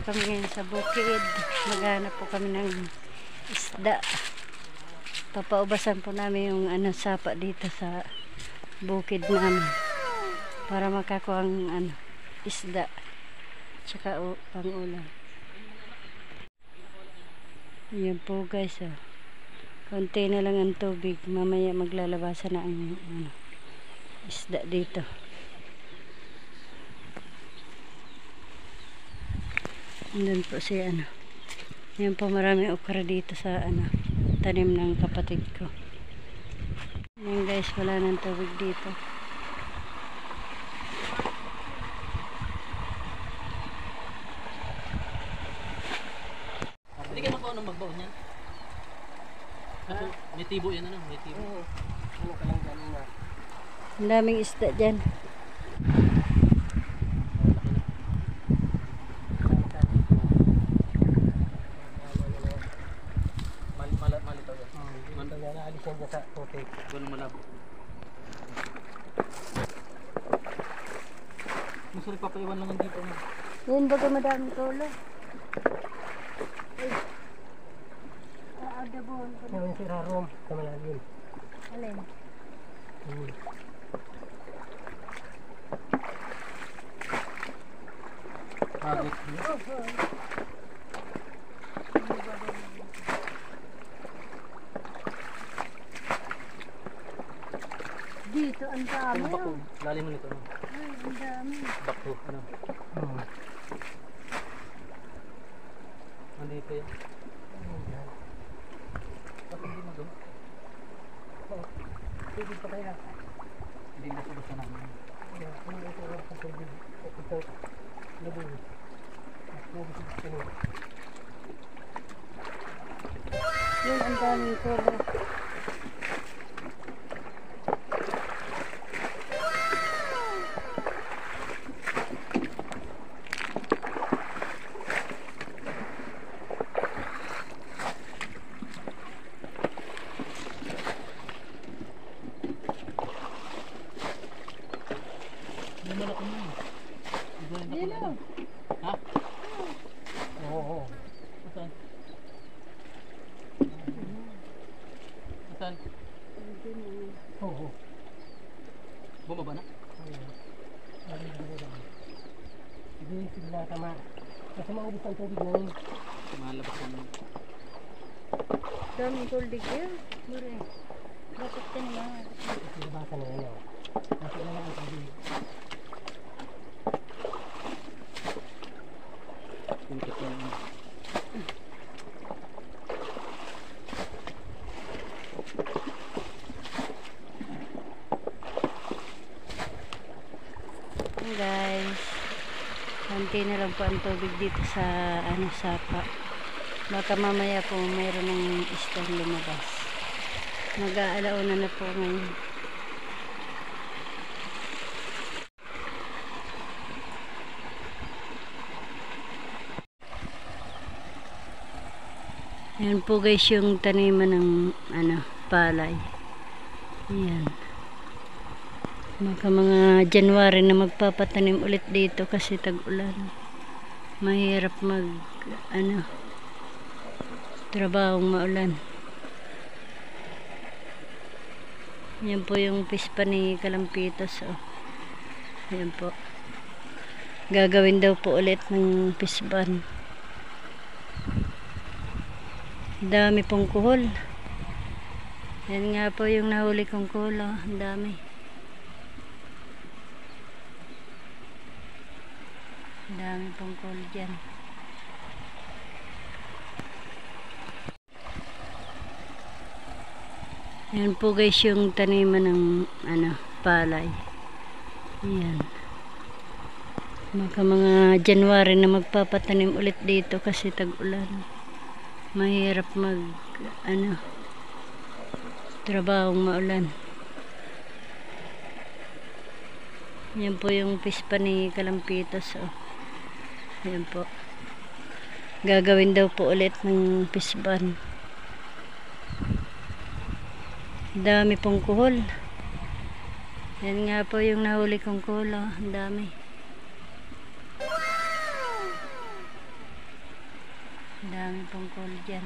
kami ngayon sa bukid. Maghanap po kami ng isda. Papaubasan po namin yung sapa dito sa bukid namin para makakuha ang isda tsaka pang-ulam. Yan po guys, konti na lang ang tubig, mamaya maglalabasan na ang isda dito. Andun po si yan po, maraming okra dito sa tanim ng kapatid ko. Yan guys, wala nang tubig dito. Hindi kayo magbaon ng magbaon yan? Kasi may tibo yan, may tibo. Oo. Ano ka lang dyan na? Ang daming isda dyan. Malitaw yan. Malitaw yan, naalis yan dyan sa putik. Walang malabo. Masarap papaiwan lang dito na. Yan baga madaming tulo. Ay. Aadabon ko na. Yung sira room sa malalim. Alin? Agit. Dito ang dami. Ano bako? Lalim mo nito. Ay, ang dami. Bako. Andito yan. Bakit hindi magawa? Tubig pa kaya. Hindi na sa basta namin. Kung ito oras sa tubig, ito labing. Yun ang daming tulo. Ha? Oo. Saan? Saan? Oo. Bumaba na? Hindi sila tama. Kasi maubos ang tubig na yun. Malabas yan. Daming tuldig yun. Mure. Bakit ka nila? Sinabasan na yun. Kasi na lang ang tubig. Pintot yan. Guys, konti na lang po ang tubig dito sa sapa. Baka mamaya po mayroon ng isdang lumabas. Mag-aalauna na po ngayon. Yan po guys yung taniman ng palay. Yan. Mga January na magpapatanim ulit dito kasi tag-ulan. Mahirap trabahong maulan. Yan po yung pispa ni Kalampitos. Yan po. Gagawin daw po ulit ng pisban. Dami pong kuhol. Yan nga po yung nahuli kong kuhol. Ang dami. Dami pong kuhol dyan. Yan po guys yung taniman ng palay. Yan. Mga January na magpapatanim ulit dito kasi tag-ulan. Mahirap trabahong maulan. Yan po yung pispa ni Kalampitos. Yan po. Gagawin daw po ulit ng pisban. Dami pong kuhol. Yan nga po yung nahuli kong kuhol. Ang dami. Ang dami pong cold dyan.